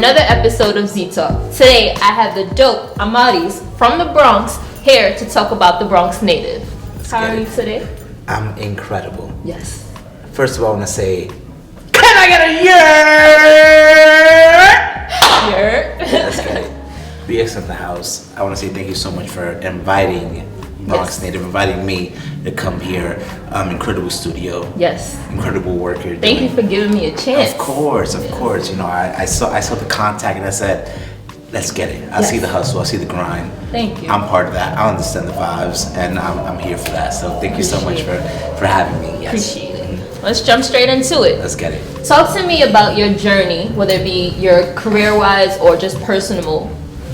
another episode of Z Talk. Today, I have the dope Amaurys from the Bronx here to talk about the Bronx Native. How are you today? I'm incredible. Yes. First of all, I want to say, can I get a year? Let's get it. BX in the house. I want to say thank you so much for inviting Bronx Native, inviting me to come here. Incredible studio. Yes. Incredible work you're doing. Thank you for giving me a chance. Of course. You know, I saw the contact and I said, let's get it. I see the hustle. I see the grind. Thank you. I'm part of that. I understand the vibes, and I'm here for that. So thank you so much for having me. Yes. Appreciate it. Let's jump straight into it. Let's get it. Talk to me about your journey, whether it be your career-wise or just personal,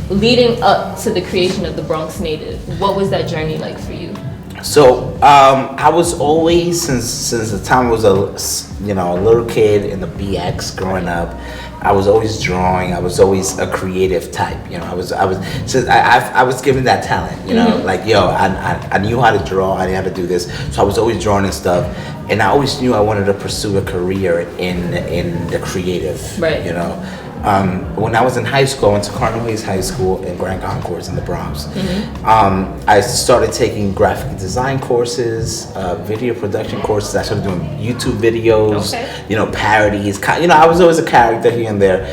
leading up to the creation of the Bronx Native. What was that journey like for you? So I was always, since the time I was a little kid in the BX growing up, I was always drawing. I was always a creative type. You know, I was given that talent. You know, like I knew how to draw. I knew how to do this. So I was always drawing and stuff, and I always knew I wanted to pursue a career in the creative. Right. You know. When I was in high school, I went to Cardinal Hayes High School in Grand Concourse in the Bronx. I started taking graphic design courses, video production courses. I started doing YouTube videos, parodies. I was always a character here and there.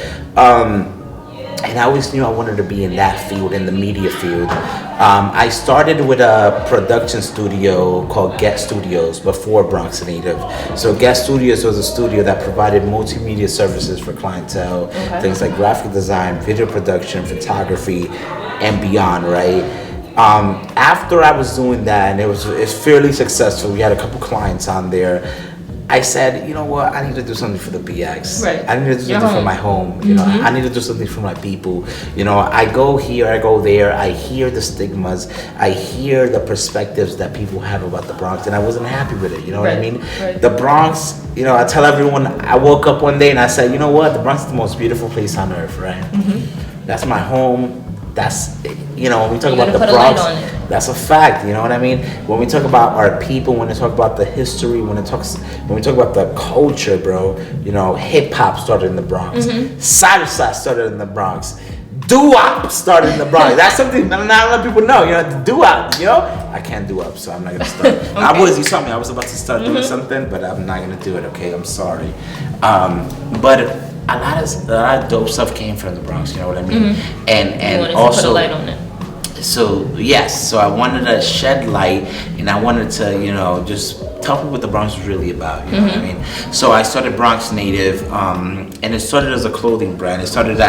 And I always knew I wanted to be in that field, in the media field. I started with a production studio called Get Studios before Bronx Native. So Get Studios was a studio that provided multimedia services for clientele, things like graphic design, video production, photography, and beyond, right? After I was doing that, and it's fairly successful, we had a couple clients on there, I said, you know what, I need to do something for the BX. Right. I need to do something for my home. You know, I need to do something for my people. You know, I go here, I go there, I hear the stigmas, I hear the perspectives that people have about the Bronx, and I wasn't happy with it. You know what I mean? Right. The Bronx, I tell everyone, I woke up one day and I said, you know what, the Bronx is the most beautiful place on earth, right? That's my home. That's, when we talk about the Bronx, that's a fact, you know what I mean? When we talk about our people, when we talk about the history, when we talk about the culture, bro, hip hop started in the Bronx, salsa started in the Bronx, doo-wop started in the Bronx. That's something not a lot of people know, the doo-wop, I can't do-wop, so I'm not gonna start. You saw me, I was about to start doing something, but I'm not gonna do it, okay? I'm sorry. But a lot of dope stuff came from the Bronx, you know what I mean? And also to put a light on it. So I wanted to shed light, and I wanted to just tell people what the Bronx was really about, you know what I mean? So I started Bronx Native, and it started as a clothing brand. It started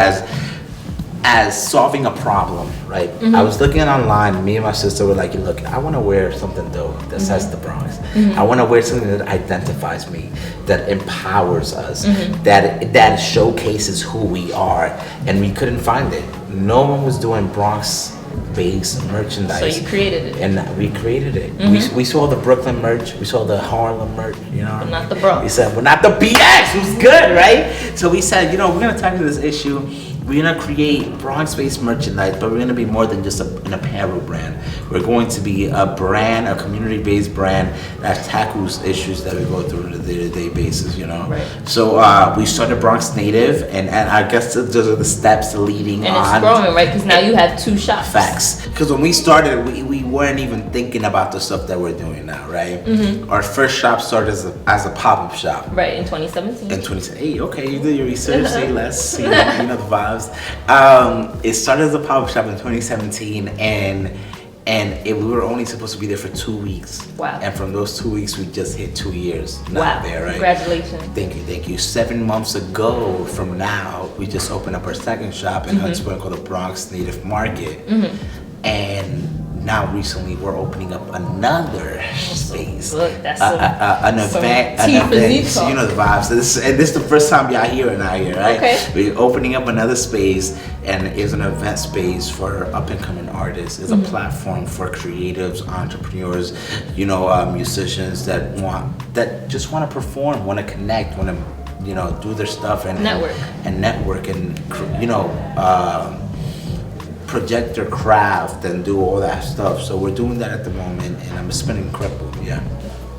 as solving a problem, right? I was looking online, me and my sister were like, look, I want to wear something dope that says the Bronx. I want to wear something that identifies me, that empowers us, that showcases who we are, and we couldn't find it. No one was doing Bronx-based merchandise. So you created it. And we created it. We saw the Brooklyn merch, we saw the Harlem merch, But not the Bronx. We said, well, not the BX, it was good, right? So we said, we're going to tackle this issue. We're going to create Bronx-based merchandise, but we're going to be more than just an apparel brand. We're going to be a brand, a community-based brand that tackles issues that we go through on a day-to-day basis, Right. So we started Bronx Native, and I guess those are the steps leading on. And it's growing, right? Because now you have 2 shops. Facts. Because when we started, we weren't even thinking about the stuff that we're doing now, right? Our first shop started as a pop-up shop. Right, in 2017. In 2017. Okay, you did your research, say less, you know the vibes. It started as a pop-up shop in 2017, and we were only supposed to be there for 2 weeks. Wow. And from those 2 weeks, we just hit 2 years wow. there, right? Congratulations. Thank you. 7 months ago from now, we just opened up our second shop in Hunts Point called the Bronx Native Market. And now recently we're opening up another space. Look, that's an event, you know the vibes. This is the first time y'all hear it out here, right? Okay. We're opening up another space, and it's an event space for up and coming artists. It's a platform for creatives, entrepreneurs, musicians that just want to perform, want to connect, want to do their stuff and network and project their craft and do all that stuff. So we're doing that at the moment, and it's been incredible.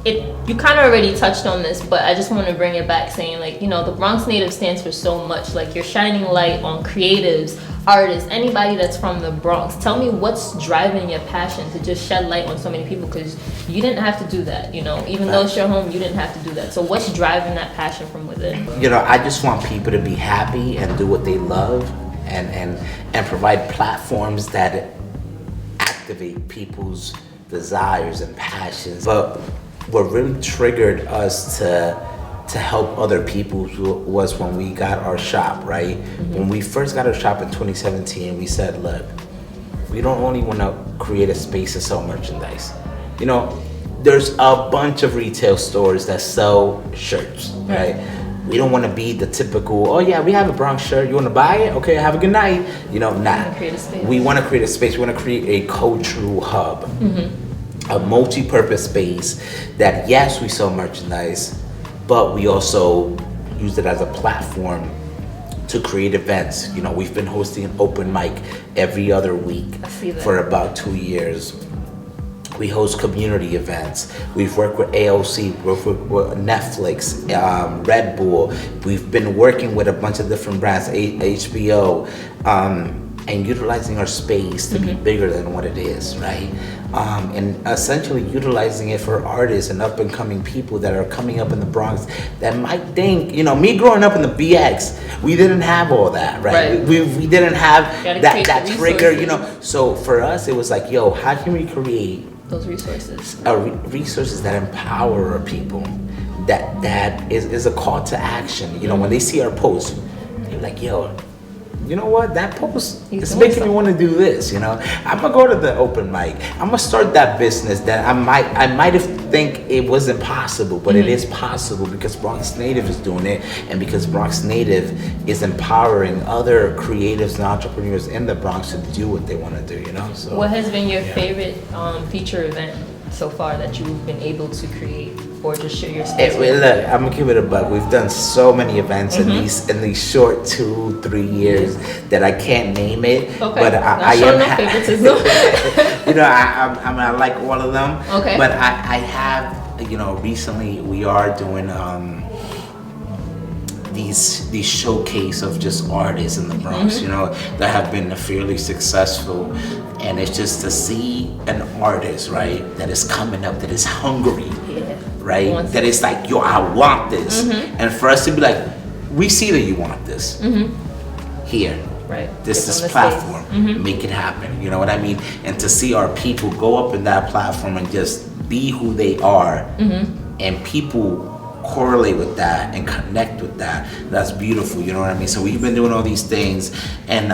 you kind of already touched on this, but I just want to bring it back, saying like, you know, the Bronx Native stands for so much. Like, you're shining light on creatives, artists, anybody that's from the Bronx. Tell me what's driving your passion to just shed light on so many people, because you didn't have to do that, you know, even though it's your home, you didn't have to do that. So what's driving that passion from within? You know, I just want people to be happy and do what they love, and provide platforms that activate people's desires and passions. But what really triggered us to help other people was when we got our shop, right? When we first got our shop in 2017, we said, look, we don't only want to create a space to sell merchandise. You know, there's a bunch of retail stores that sell shirts, right? We don't want to be the typical, oh yeah, we have a Bronx shirt, you want to buy it? Okay, have a good night. You know, nah. We want to create a space. We want to create a cultural hub, a multi-purpose space that, yes, we sell merchandise, but we also use it as a platform to create events. You know, we've been hosting an open mic every other week for about 2 years. We host community events. We've worked with AOC, we've worked with Netflix, Red Bull. We've been working with a bunch of different brands, HBO, and utilizing our space to be bigger than what it is, right? And essentially utilizing it for artists and up and coming people that are coming up in the Bronx that might think, you know, me growing up in the BX, we didn't have all that, right? We didn't have that trigger, you know. So for us, it was like, yo, how can we create those resources? Resources that empower our people, that is a call to action. You know, when they see our post, they're like, yo, you know what, that post is making me want to do this. You know, I'm gonna go to the open mic, I'm gonna start that business that I might have think it wasn't possible, but it is possible because Bronx Native is doing it, and because Bronx Native is empowering other creatives and entrepreneurs in the Bronx to do what they want to do, you know. So what has been your favorite feature event so far that you've been able to create or just share your space? Look, I'm gonna give it a buck. We've done so many events in these short 2-3 years that I can't name it. Okay. But I am favoritism. You know, I like all of them. Okay. But I have, you know, recently we are doing these showcase of just artists in the Bronx, you know, that have been fairly successful. And it's just to see an artist, right, that is coming up, that is hungry, right, that is like, yo, I want this. And for us to be like, we see that you want this. Here. Right. This is platform. Make it happen. You know what I mean? And to see our people go up in that platform and just be who they are, and people correlate with that and connect with that, that's beautiful. You know what I mean? So we've been doing all these things, and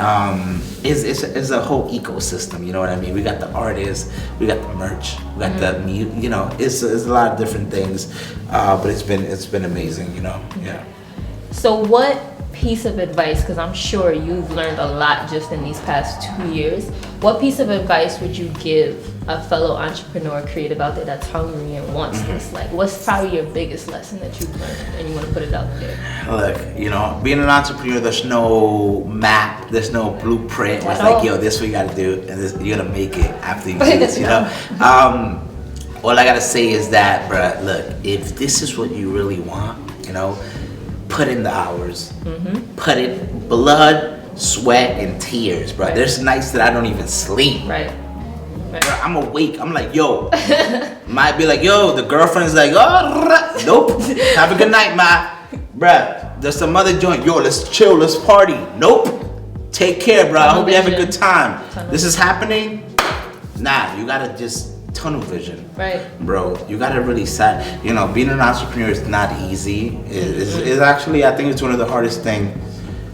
it's a whole ecosystem. You know what I mean? We got the artists, we got the merch, we got the you know, it's a lot of different things, but it's been amazing. You know, yeah. So what piece of advice, because I'm sure you've learned a lot just in these past 2 years, what piece of advice would you give a fellow entrepreneur, creative out there that's hungry and wants this? Like, what's probably your biggest lesson that you've learned and you want to put it out there? Look, you know, being an entrepreneur, there's no map, there's no blueprint. It's like, yo, this is what you got to do, and this, you're gonna make it after you do this, you know. All I gotta say is that, bruh, look, if this is what you really want, you know, put in the hours, put in blood, sweat, and tears, bro. Right. There's nights that I don't even sleep. Right. Bro, I'm awake. I'm like, yo. Might be like, yo, the girlfriend's like, oh, nope. Have a good night, ma. Bruh, there's some other joint. Yo, let's chill, let's party. Nope. Take care, bro. I hope you have a good time. This is happening. Nah, you gotta just tunnel vision, right, bro. You gotta really set. You know, being an entrepreneur is not easy. It's actually, I think it's one of the hardest things.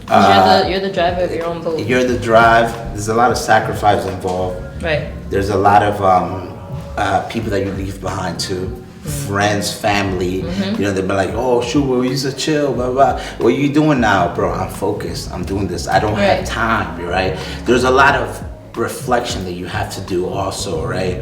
You're the driver of your own boat. You're the drive. There's a lot of sacrifice involved. Right. There's a lot of people that you leave behind too. Friends, family. You know, they've been like, oh shoot, we used to chill, blah blah. What are you doing now, bro? I'm focused. I'm doing this. I don't have time. Right. There's a lot of reflection that you have to do also, right?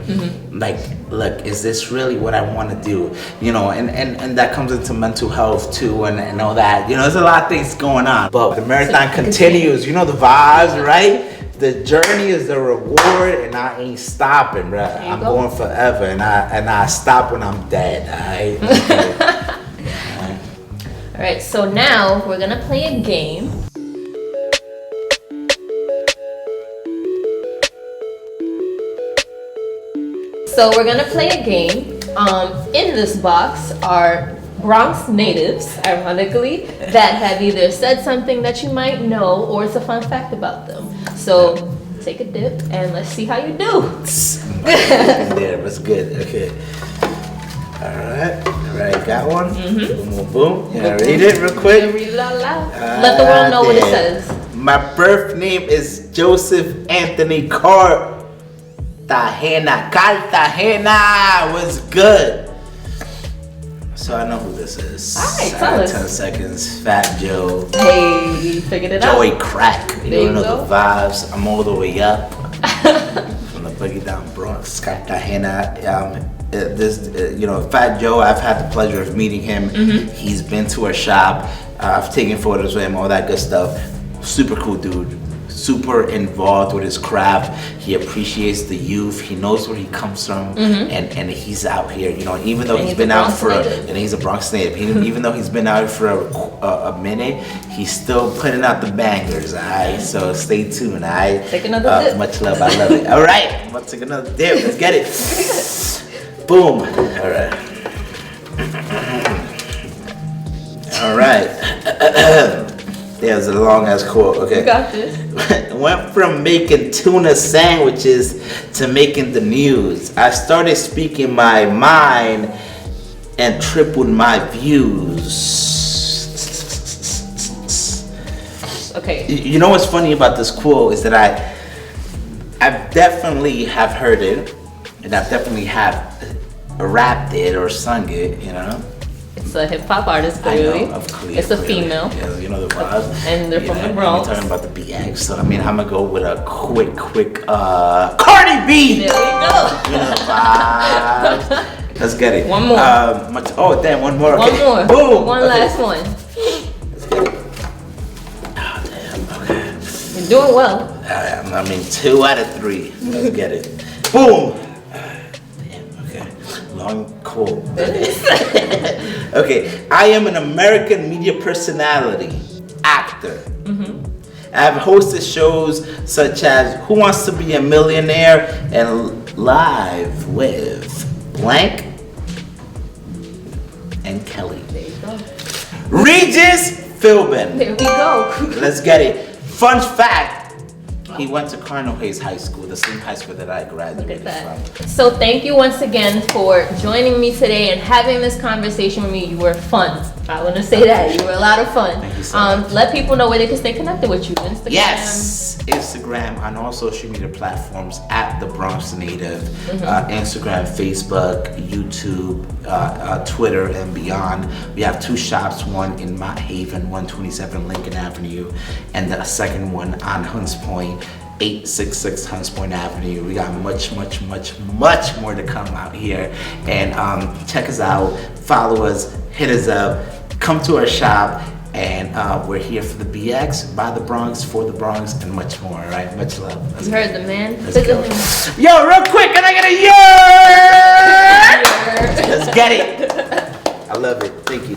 Like, look, is this really what I want to do? You know, and that comes into mental health too, and all that. You know, there's a lot of things going on, but the marathon continues. You know, the vibes, right? The journey is the reward, and I ain't stopping, bro. I'm going forever, and I stop when I'm dead. All right. So now we're gonna play a game. So we're gonna play a game. In this box are Bronx natives, ironically, that have either said something that you might know or it's a fun fact about them. So take a dip and let's see how you do. There, that's good. Okay. All right, got one. Boom, boom, boom. Yeah, read it real quick. Read it out loud. Let the world know what it says. My birth name is Joseph Anthony Cartagena. Cartagena was good. So I know who this is. All right, tell us. 10 seconds. Fat Joe. Hey, you figured it out. Joey Crack. You There you know go. the vibes. I'm all the way up from the boogie down Bronx, Cartagena. Fat Joe. I've had the pleasure of meeting him. He's been to our shop. I've taken photos with him. All that good stuff. Super cool dude. Super involved with his craft. He appreciates the youth. He knows where he comes from, and he's out here. You know, even though he's been out for, and he's a Bronx native. Even though he's been out for a minute, he's still putting out the bangers. Alright, so stay tuned. Alright, take another dip. Much love. I love it. All right, I'm about to take another dip. Let's get it. Boom. All right. There's a long ass quote. Okay. You got this. Went from making tuna sandwiches to making the news. I started speaking my mind and tripled my views. Okay. You know what's funny about this quote is that I definitely have heard it, and I definitely have rapped it or sung it. You know. It's a hip hop artist, clearly. I know, clearly. It's a female. Yeah, you know the vibe. And they're from the Bronx. We're talking about the BX, so I mean, I'm gonna go with a quick, Cardi B. There we go. You know the vibes. Let's get it. One more. Damn, one more. One Okay. more. Boom. One Okay. last one. Let's get it. Oh damn. Okay. You're doing well. I mean, 2 out of 3. Let's get it. Boom. Damn. Okay. Long quote. Okay, I am an American media personality, actor. I have hosted shows such as Who Wants to Be a Millionaire and Live with Blank and Kelly. There you go. Regis Philbin. There we go. Let's get it. Fun fact. He went to Cardinal Hayes High School, the same high school that I graduated Look at that. from. So thank you once again for joining me today and having this conversation with me. You were fun. I want to say that. You were a lot of fun. Thank you so much. Let people know where they can stay connected with you. Instagram. Yes, Instagram on all social media platforms at the Bronx Native. Instagram, Facebook, YouTube, Twitter, and beyond. We have 2 shops, one in Mott Haven, 127 Lincoln Avenue, and the second one on Hunts Point, 866 Hunts Point Avenue. We got much more to come out here. And check us out, follow us, hit us up, come to our shop. And we're here for the BX, by the Bronx, for the Bronx, and much more, all right? Much love. You heard the man. Let's go. Yo, real quick, can I get a yeah? Let's get it. I love it. Thank you.